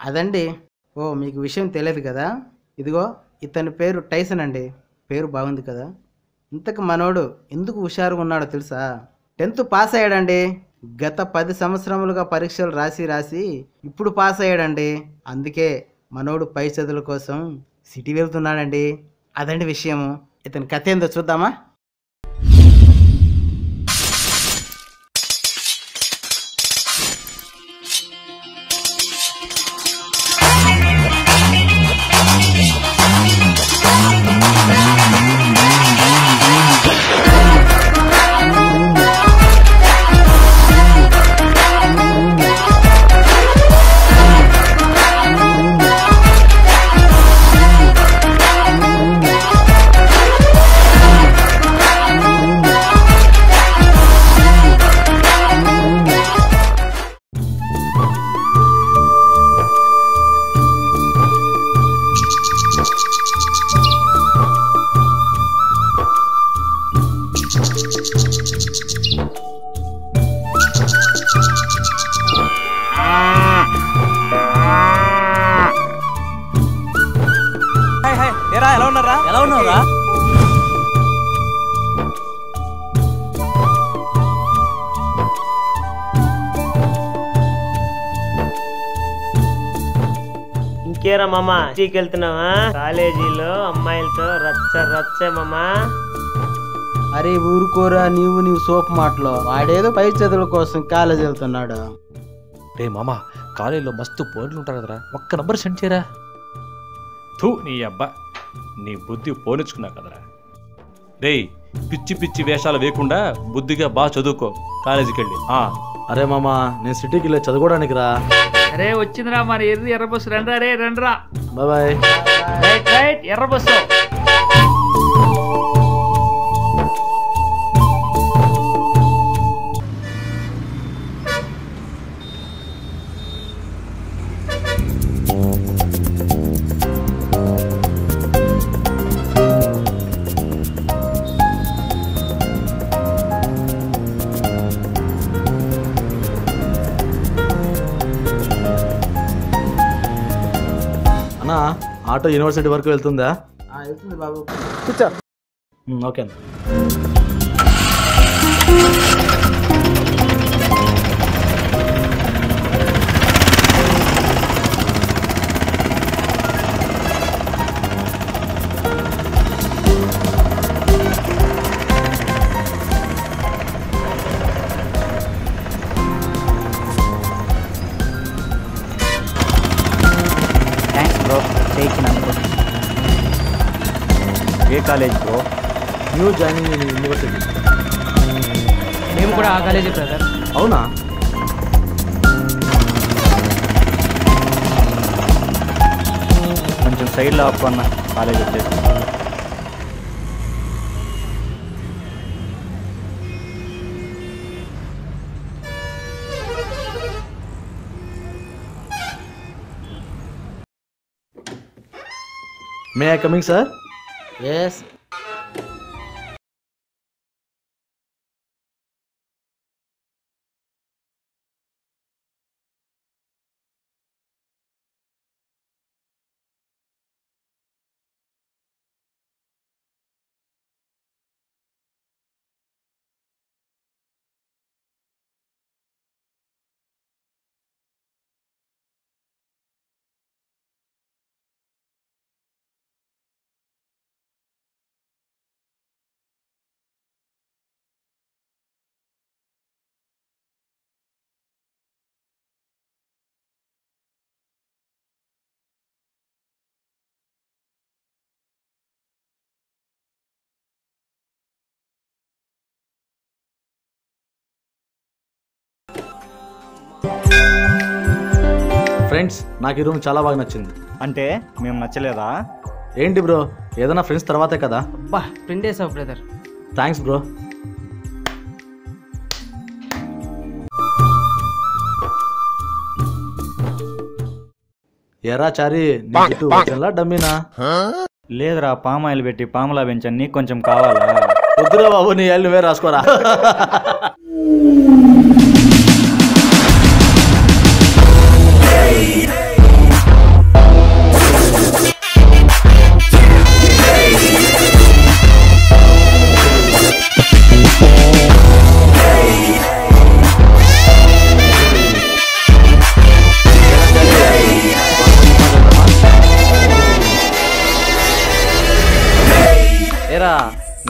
అదండి. ఓ మీకు విషయం తెలియదు కదా, ఇదిగో ఇతని పేరు టైసన్ అండి. పేరు బాగుంది కదా. ఇంతకు మనోడు ఎందుకు హుషారుగా ఉన్నాడో తెలుసా? 10th pass అయ్యాడండి. గత 10 సంవత్సరములుగా పరీక్షలు రాసి ఇప్పుడు పాస్ అయ్యాడండి. అందుకే మనోడు పై చదువుల కోసం సిటీ వెళ్తున్నాడండి. అదండి విషయము. ఇతని కథ ఏందో చూద్దామా? ఎలా ఉన్నారా? ఇంకేరా మామా, వెళ్తున్నావా? కాలేజీలో అమ్మాయిలతో రచ్చ మామా. అరే ఊరుకోరా, నీవు సోపు మాటలో. వాడేదో పై చదువుల కోసం కాలేజీ వెళ్తున్నాడు. రే మామా, కాలేజీలో మస్తు పోన్లు ఉంటారు కదరా, ఒక్క నంబర్ సెండ్ చేయరా. థూ నీ అబ్బా, నీ బుద్ధి పోనిచ్చుకున్నా కదరా. రేయ్, పిచ్చి వేషాలు వేయకుండా బుద్ధిగా బాగా చదువుకో, కాలేజీకి వెళ్ళి. అరే మామా, నేను సిటీకి వెళ్ళి చదువుకోవడానికి రా. అరే వచ్చిందిరా మరి ఎర్ర బస్సు. రండ్రా రే, రండ్రా. బాయ్. రైట్ ఎర్ర బస్సు. అన్నా, ఆటో యూనివర్సిటీ వరకు వెళ్తుందా? వెళ్తుంది బాబు. కూర్చో. Okay. A college bro? New joining in university. మేము కూడా ఆ కాలేజీ బ్రదర్. అవునా? కొంచెం సైడ్లో ఆపుకున్న కాలేజ్ వచ్చేసి. May I coming sir? Yes. Friends, నాకు ఈ రూమ్ చాలా బాగా నచ్చింది. అంటే మేము నచ్చలేదా? ఏంటి బ్రో, ఏదైనా ఫ్రెండ్స్ తర్వాతే కదా. బా పిండేసావు బ్రదర్. Thanks bro. ఎరా చారి, డమ్మీనా? లేదురా, పామాయిల్ పెట్టి పాములా పెంచాను, నీకు కొంచెం కావాలా? వద్దురా బాబు, నీ ఏళ్ళు నువ్వే రాసుకోరా.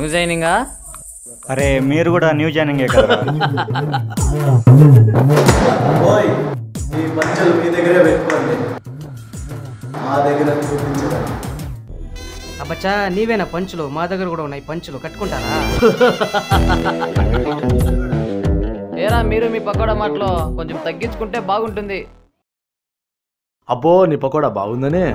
న్యూ జాయినింగా? అరే మీరు కూడా న్యూ జాయినింగే కదా. ఓయ్ మీ పంచలు మీ దగ్గరే పెట్టుకోండి, మా దగ్గర చూపించదండి. అబ్బచ్చా నీవేనా పంచులు? మా దగ్గర కూడా ఉన్నాయి పంచులు, కట్టుకుంటారా? ఏరా మీరు మీ పకోడా మాటలో కొంచెం తగ్గించుకుంటే బాగుంటుంది. అబ్బో నీ పకోడా బాగుందనే.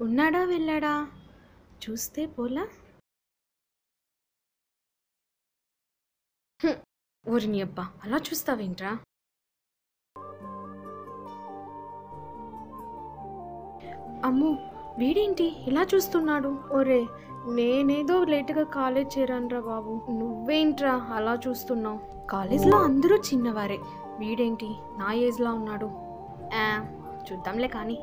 ఉన్నాడా వెళ్ళాడా చూస్తే పోలా. ఊరిని అబ్బా అలా చూస్తావేంట్రా? అమ్మో వీడేంటి ఇలా చూస్తున్నాడు? ఒరే నేనేదో లేటుగా కాలేజ్ చేరానురా బాబు, నువ్వేంట్రా అలా చూస్తున్నావు? కాలేజ్లో అందరూ చిన్నవారే, వీడేంటి నా ఏజ్లా ఉన్నాడు? చూద్దాంలే కానీ.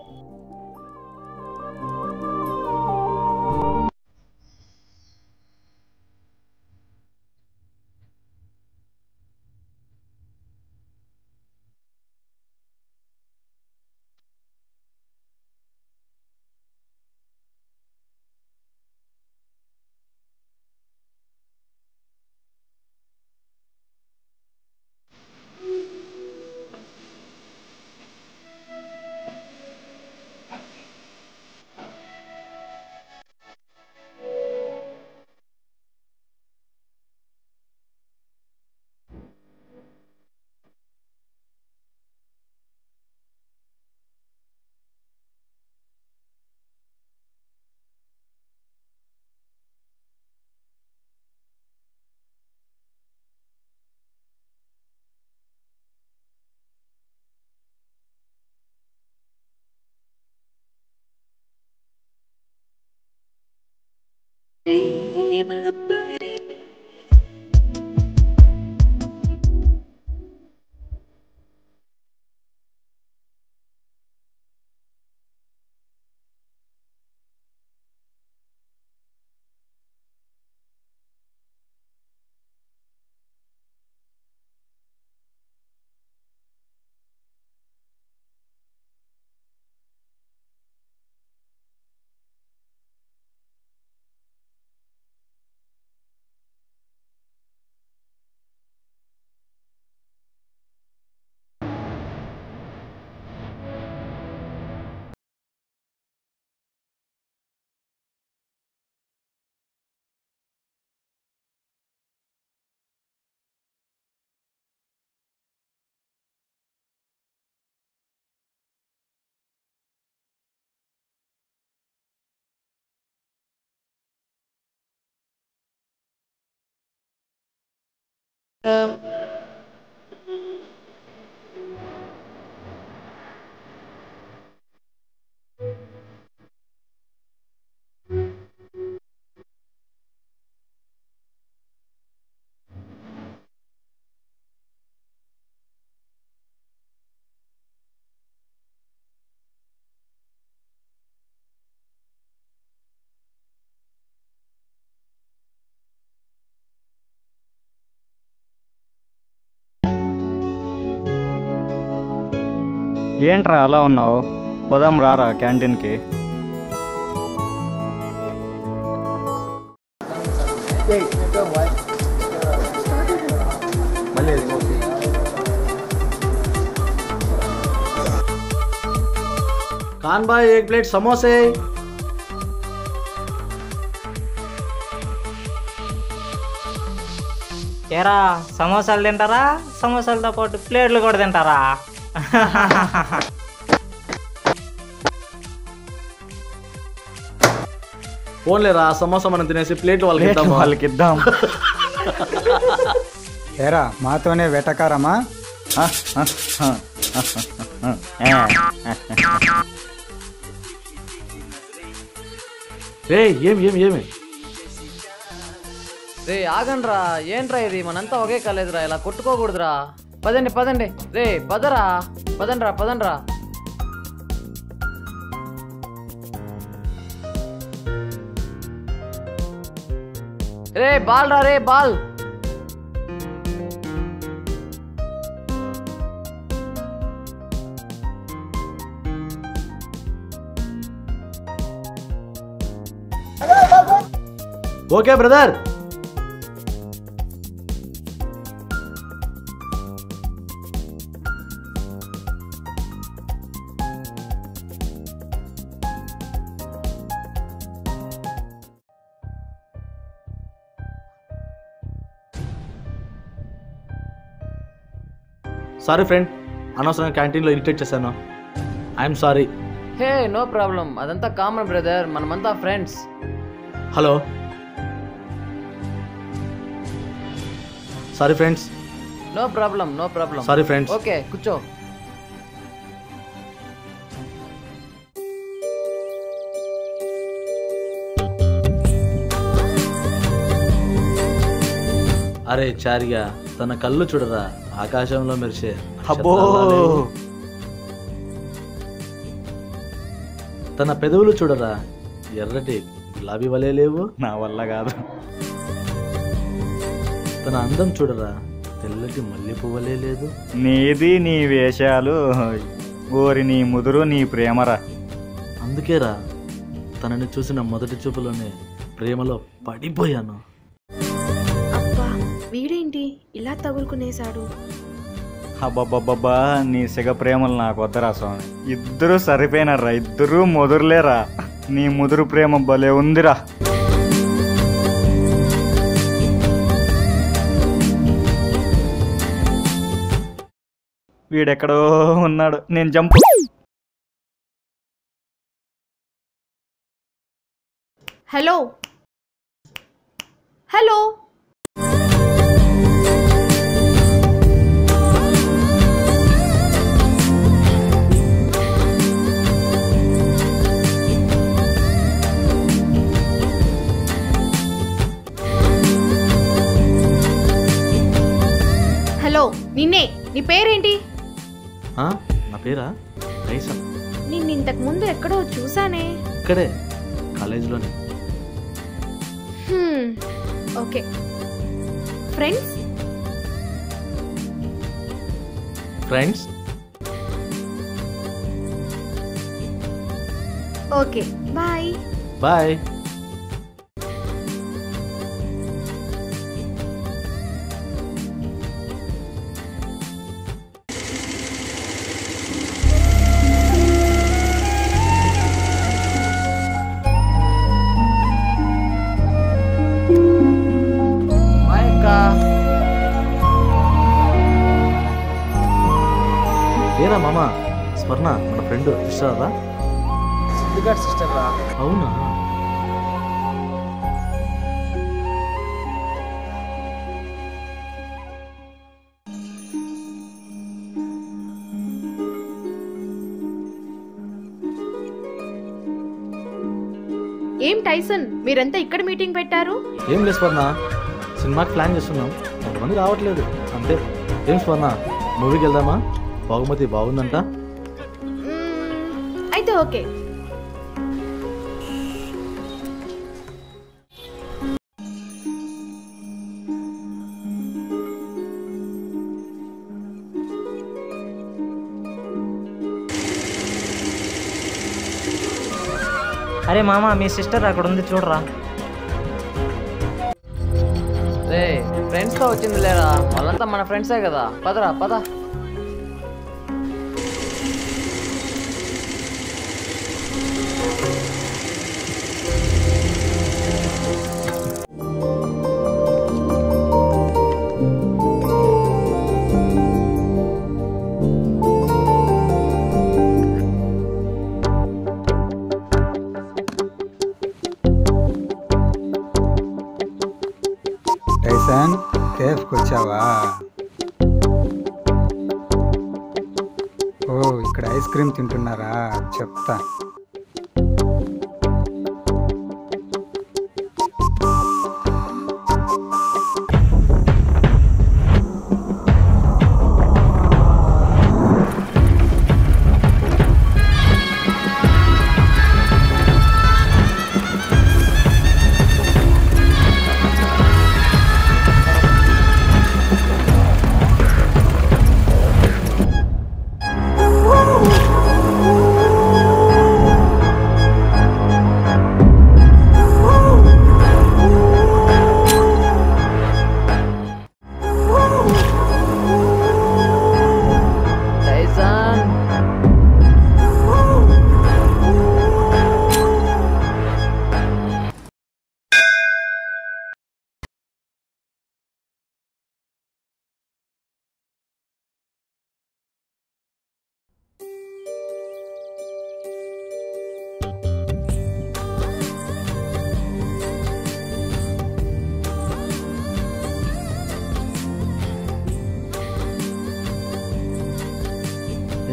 ఏంట్రా అలా ఉన్నావు? పోదాం రారా క్యాంటీన్కి. कान भाई 1 प्लेट समोसे. ఏరా సమోసాలు తింటారా? సమోసాలతో పాటు ప్లేట్లు కూడా తింటారా? పోన్లేరా సమోసా మనం తినేసి ప్లేట్ వాళ్ళకి ఇద్దాం. ఏరా మాతోనే వెటకారమా? ఏమి రే ఆగండ్రా, ఏంట్రా ఇది? మనంతా ఒకే కాలేదురా, ఇలా కొట్టుకోకూడదురా. పదండి పదండి, రే పదరా, పదండ్రా. రే బాల్ రా, రే ball. Okay brother. Sorry friend, అనవసరంగా క్యాంటీన్లో ఇరిటేట్ చేశాను. I'm sorry. Hey no problem, అదంతా కామన్ బ్రదర్, మనమంతా friends. Hello, sorry friends. No problem. Sorry friends. Okay కూర్చో. అరే చారిగా, తన కళ్ళు చూడరా, ఆకాశంలో మెరిసే. అబ్బో, తన పెదవులు చూడరా, ఎర్రటి గులాబీ వలే లేవు. నా వల్ల కాదు. తన అందం చూడరా, తెల్లటి మల్లె పువ్వలే లేదు. నీది నీ వేషాలు, ఓరి నీ ముదురు నీ ప్రేమరా. అందుకేరా తనని చూసిన మొదటి చూపులోనే ప్రేమలో పడిపోయాను. అబ్బా వీడేంటి ఇలా తగులుకునేశాడు? అబ్బబ్బబ్బబ్బా, నీ సిగ ప్రేమలు నాకు వద్దరా స్వామి. ఇద్దరు సరిపోయినారా, ఇద్దరు ముదురులేరా. నీ ముదురు ప్రేమ భలే ఉందిరా. వీడెక్కడో ఉన్నాడు, నేను జంపు. హలో నిన్నే. నీ పేరేంటి? నా పేరా టైసన్. నిన్ను ఇంతకు ముందు ఎక్కడో చూసానే. ఇక్కడే కాలేజీలోనే. Okay, friends. Okay, bye. ఏరా మామ, స్వర్ణ మన ఫ్రెండ్ సిస్టర్ రా. సిస్టర్ రా. అవునా? ఏం టైసన్, మీరంతా ఇక్కడ మీటింగ్ పెట్టారు? ఏం లేదు స్వర్ణ, సినిమాకి ప్లాన్ చేస్తున్నాం, కొంతమంది రావట్లేదు అంతే. ఏం స్వర్ణ, మూవీకి వెళ్దామా? బాగుమతి బాగుందంట. అయితే ఓకే. అరే మామ మీ సిస్టర్ అక్కడ ఉంది చూడరా. రే ఫ్రెండ్స్తో వచ్చింది లేరా, వాళ్ళంతా మన ఫ్రెండ్సే కదా, పదరా పద. టైసన్ కేఫ్కి వచ్చావా? ఓ ఇక్కడ ఐస్ క్రీమ్ తింటున్నారా? చెప్తా.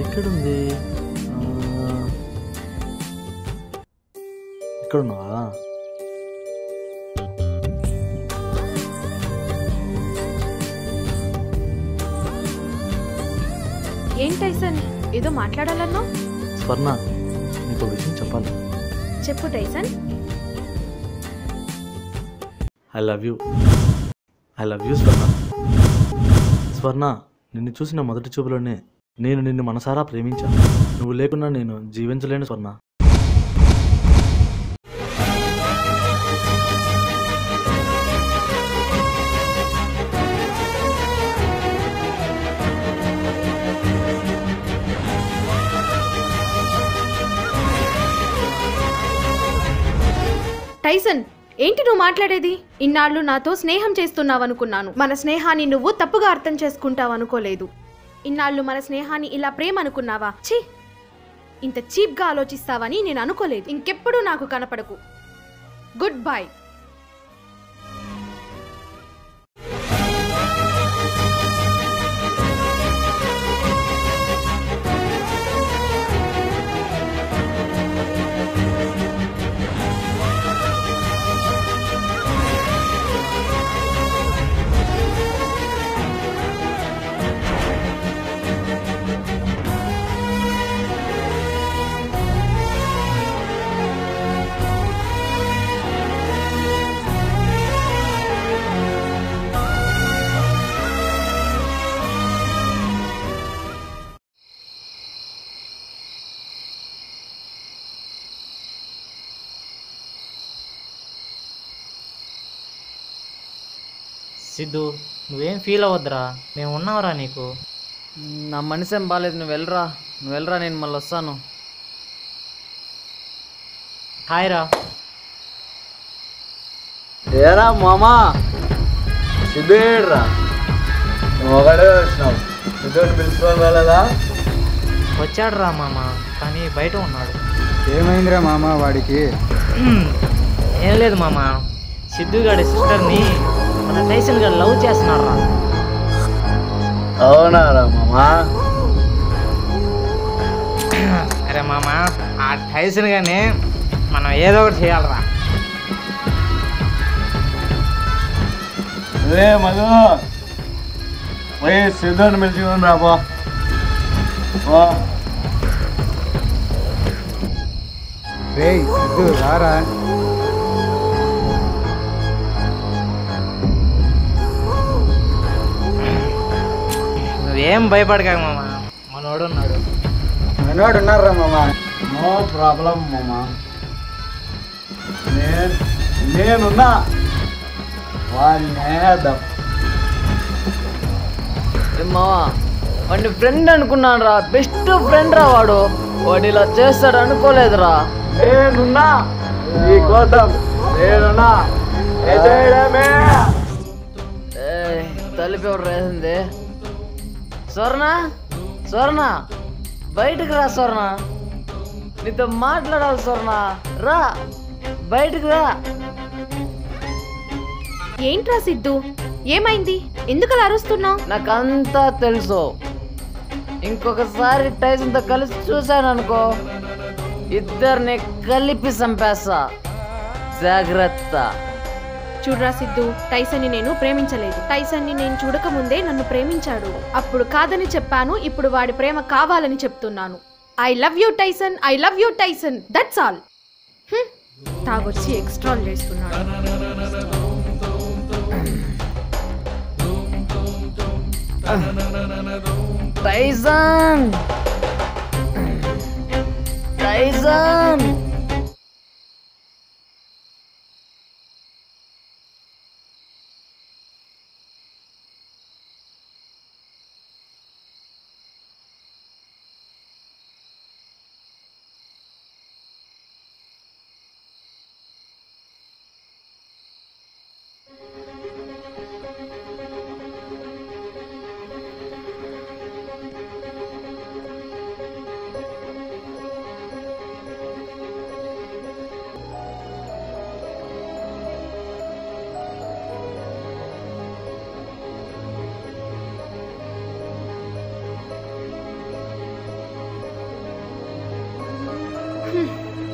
ఎక్కడుంది? ఇక్కడున్నావా? ఏం టైసన్ ఏదో మాట్లాడాలన్నా? స్వర్ణ, నీకు ఒక విషయం చెప్పాలి. చెప్పు Tyson. I love you. I love you స్వర్ణ. స్వర్ణ, నిన్ను చూసిన మొదటి చూపులోనే నేను నిన్ను మనసారా ప్రేమించాను. నువ్వు లేకున్నా నేను జీవించలేను స్వర్ణ. టైసన్ ఏంటి నువ్వు మాట్లాడేది? ఇన్నాళ్ళు నాతో స్నేహం చేస్తున్నావనుకున్నాను. మన స్నేహాన్ని నువ్వు తప్పుగా అర్థం చేసుకుంటావనుకోలేదు. ఇన్నాళ్ళు మన స్నేహాన్ని ఇలా ప్రేమ అనుకున్నావా? ఛీ, ఇంత చీప్గా ఆలోచిస్తావని నేను అనుకోలేదు. ఇంకెప్పుడు నాకు కనపడకు. Good bye. సిద్ధు, నువ్వేం ఫీల్ అవ్వద్దురా, మేము ఉన్నావురా నీకు. నా మనసేం బాగాలేదు, నువ్వు వెళ్ళరా, నేను మళ్ళీ వస్తాను. హాయ్ రా. ఏరా మామా, సిద్ధురా నువ్వు ఒకడే వచ్చినావు. సిద్ధుని పిలుచుకొని వెళ్ళదా? వచ్చాడు రా మామ, కానీ బయట ఉన్నాడు. ఏమైందిరా మామ వాడికి? ఏం లేదు మామ, సిద్ధు గారి సిస్టర్ని మన టైసన్ గారు లవ్ చేస్తున్నాడు రా. అవునారా మామా? అరే మామ, ఆ టైసన్ గారిని మనం ఏదో ఒకటి చేయాలరా. రే మధు, పోయి సిద్ధుని పిలుచుకొని రాబో. రేయ్ సిద్ధు రారా. నువ్వేం భయపడక మామ, మనోడు ఉన్నాడు. మనోడు ఉన్నారా మామ? నో ప్రాబ్లం మామా. నేనున్నా వాడిని వేద్దాం. మావా వాడిని ఫ్రెండ్ అనుకున్నాను రా, బెస్ట్ ఫ్రెండ్ రా వాడు. వాడు ఇలా చేస్తాడు అనుకోలేదురా. నేనున్నా నీకోసం, నేనున్నా. తలుపు ఎవరు రాసింది? స్వర్ణ, స్వర్ణ బయటకు రా. స్వర్ణ నీతో మాట్లాడాలి. స్వర్ణ రా, బయటకు రా. ఏంట్రా సిద్ధు, ఏమైంది? ఎందుకు అలా అరుస్తున్నావు? నాకంతా తెలుసు. ఇంకొకసారి టైసన్తో కలిసి చూశాను అనుకో, ఇద్దరిని కలిపి చంపేస్తా. జాగ్రత్త. చూడరా సిద్ధు, టైసన్ని నేను ప్రేమించలేదు. టైసన్ని నేను చూడక ముందే నన్ను ప్రేమించాడు. అప్పుడు కాదని చెప్పాను, ఇప్పుడు వాడి ప్రేమ కావాలని చెప్తున్నాను. I love you Tyson, I love you Tyson, that's all. తాగొచ్చి ఎక్స్ట్రాల్ చేస్తున్నాడు. Tyson, Tyson.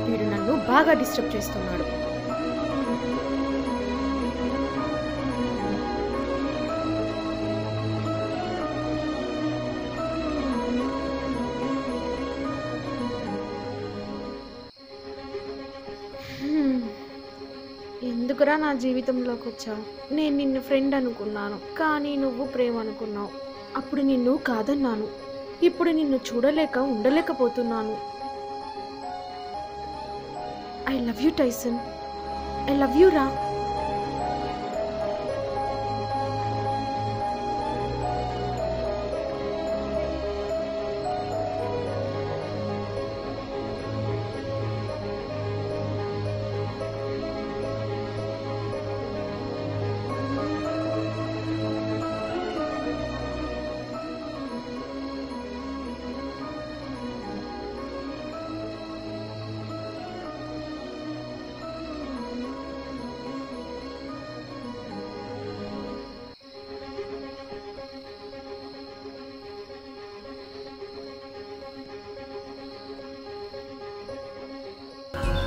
వీడు నన్ను బాగా డిస్టర్బ్ చేస్తున్నాడు. ఎందుకురా నా జీవితంలోకి వచ్చావు? నేను నిన్ను ఫ్రెండ్ అనుకున్నాను, కానీ నువ్వు ప్రేమ అనుకున్నావు. అప్పుడు నిన్ను కాదన్నాను, ఇప్పుడు నిన్ను చూడలేక ఉండలేకపోతున్నాను. I love you Tyson, I love యూ రా.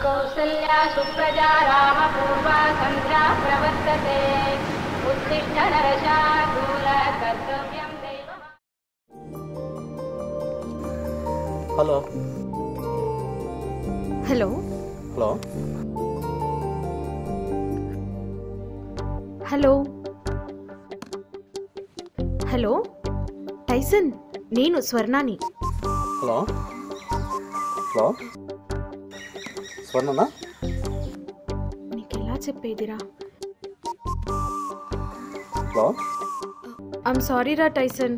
कौसल्या सुप्रजा रामपूर्वा सन्ध्या प्रवर्तते उत्तिष्ठ नरशार्दूल कर्तव्यं दैवम्. Hello hello hello hello hello Tyson, నేను స్వర్ణాని. హలో హలో స్వర్ణనా? నీకెలా చెప్పేదిరా? హలో ఐమ్ సారీ రా టైసన్.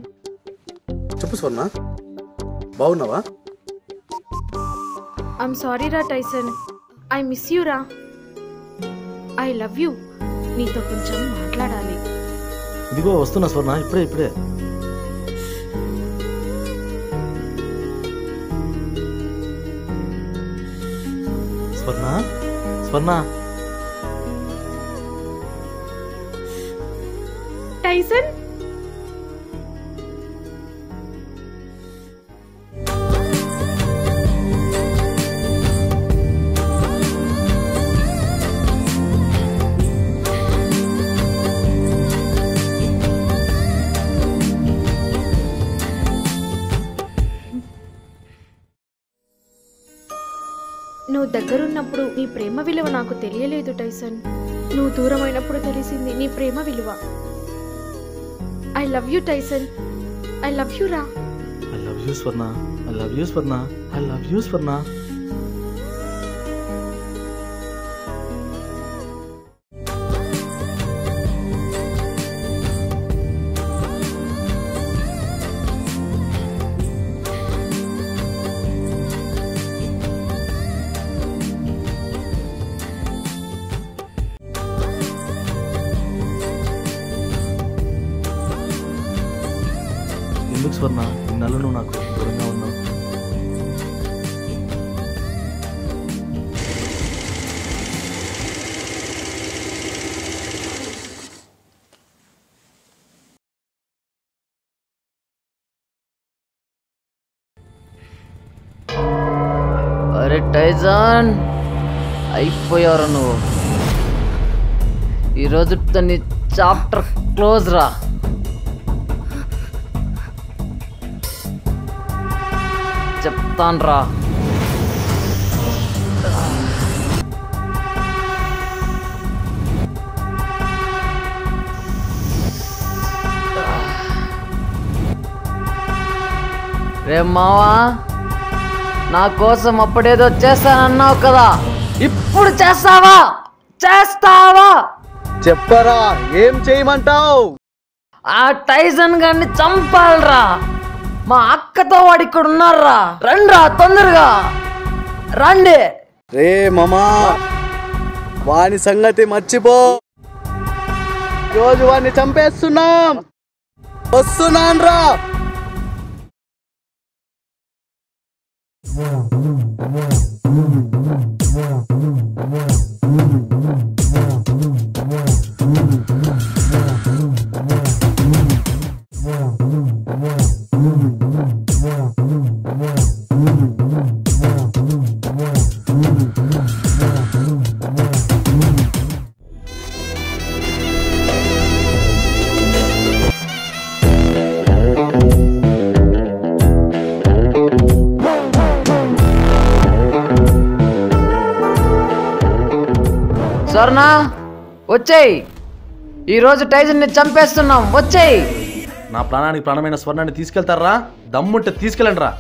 చెప్పు స్వర్ణ, బాగున్నావా? ఐమ్ సారీ రా టైసన్, ఐ మిస్ యూ రా. I love you. నీతో కొంచెం మాట్లాడాలి. ఇదిగో వస్తున్నా స్వర్ణ, ఇప్పుడే ఇప్పుడే. స్వర్ణ స్వర్ణ. టైసన్, నువ్వు దగ్గరున్నప్పుడు నీ ప్రేమ విలువ నాకు తెలియలేదు టైసన్. నువ్వు దూరమైనప్పుడు తెలిసింది నీ ప్రేమ విలువ. I love you Tyson, I love యూ రా. I love you Swarna, I love you Swarna, I love you స్వర్ణ. స్వర్ణ ఇన్నాళ్ళు నువ్వు నాకు దూరంగా ఉన్నావు. అరే టైజన్, అయిపోయారు నువ్వు. ఈరోజు నీ చాప్టర్ క్లోజ్ రా. చెప్తాను రా. రే మావా, నా కోసం అప్పుడేదో చేస్తానన్నావు కదా, ఇప్పుడు చేస్తావా? చేస్తావా? చెప్పరా, ఏం చేయమంటావు? ఆ టైసన్ గారిని చంపాలరా. మా అక్కతో వాడు ఇక్కడ ఉన్నారా. రండ్రా తొందరగా రండి. రే మామా, వాని సంగతి మర్చిపో. రోజు వాడిని చంపేస్తున్నాం. వస్తున్నాను రా. స్వర్ణ వచ్చేయి, ఈరోజు టైజన్ని చంపేస్తున్నాం. వచ్చేయి. నా ప్రాణానికి ప్రాణమైన స్వర్ణాన్ని తీసుకెళ్తారా? దమ్ముంటే తీసుకెళ్ళండి రా.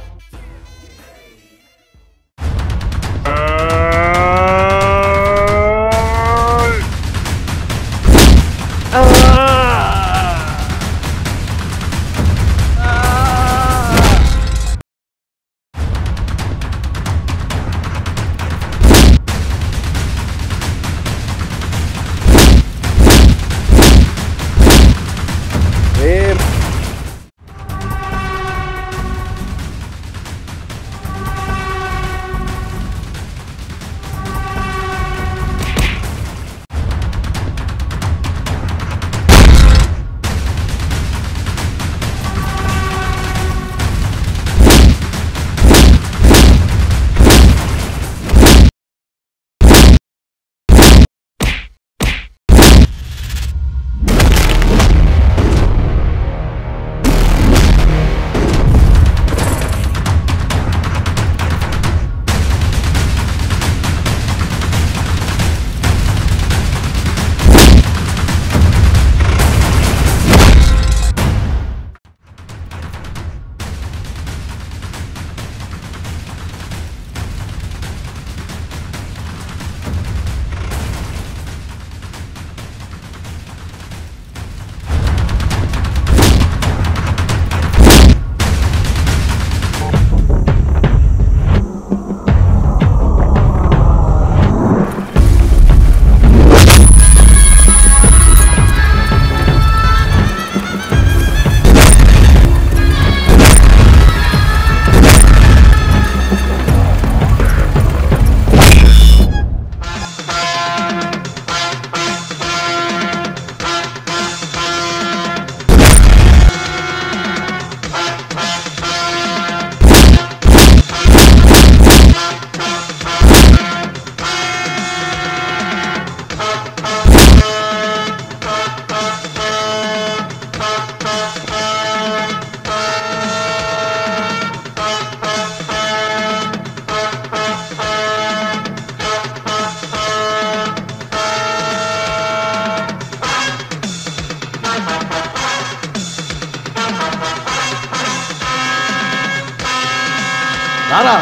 రారా,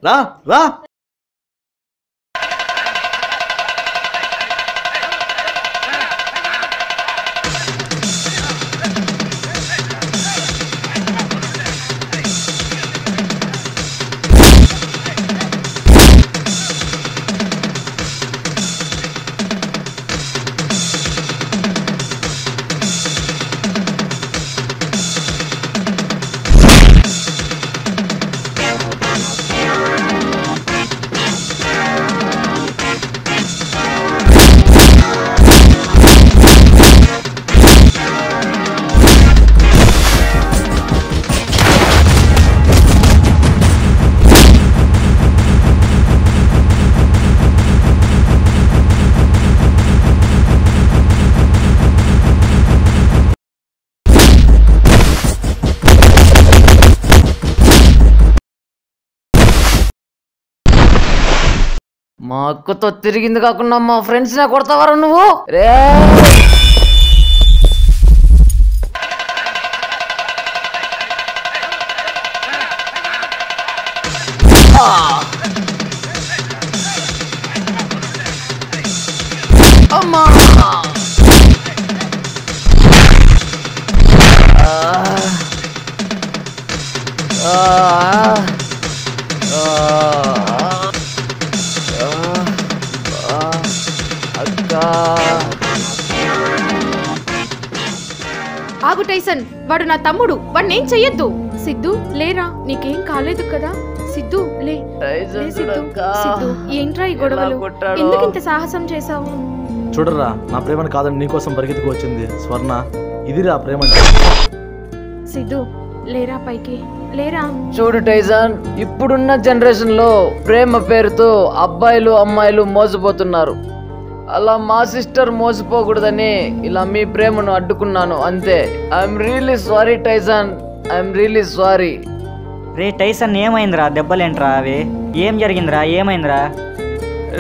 రా రా. మా అక్కతో తిరిగింది కాకుండా మా ఫ్రెండ్స్ నే కొడతావారా నువ్వు రే అమ్మా ఆగు టైసన్, వాడు నా తమ్ముడు, వాడినేం చెయ్యొద్దు. సిద్ధు లేరా, నీకేం కాలేదు కదా? సిద్ధు లే లే సిద్ధు. సిద్ధు ఏంట్రా ఈ గొడవలు? ఎందుకు ఇంత సాహసం చేసావు? చూడరా, నా ప్రేమను కాదని నీకోసం పరిగెత్తుకు వచ్చింది స్వర్ణ. ఇదిరా ప్రేమ అంటే. సిద్ధు లేరా, పైకి లేరా. చూడు టైసన్, ఇప్పుడున్న జనరేషన్ లో ప్రేమ పేరుతో అబ్బాయిలు అమ్మాయిలు మోసపోతున్నారు. అలా మా సిస్టర్ మోసపోకూడదని ఇలా మీ ప్రేమను అడ్డుకున్నాను అంతే. I'm really sorry Tyson, I'm really sorry. Ray Tyson, ఏమైందిరా? దెబ్బలేంట్రా అవి? ఏం జరిగిందిరా? ఏమైందిరా?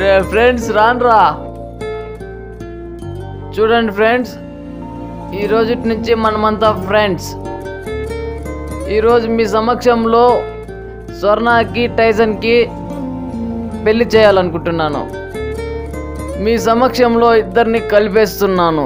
రే ఫ్రెండ్స్ రాన్రా. చూడండి ఫ్రెండ్స్, ఈ రోజు నుంచి మనమంతా ఫ్రెండ్స్. ఈరోజు మీ సమక్షంలో స్వర్ణకి టైసన్కి పెళ్లి చేయాలనుకుంటున్నాను. మీ సమక్షంలో ఇద్దరిని కలిపేస్తున్నాను.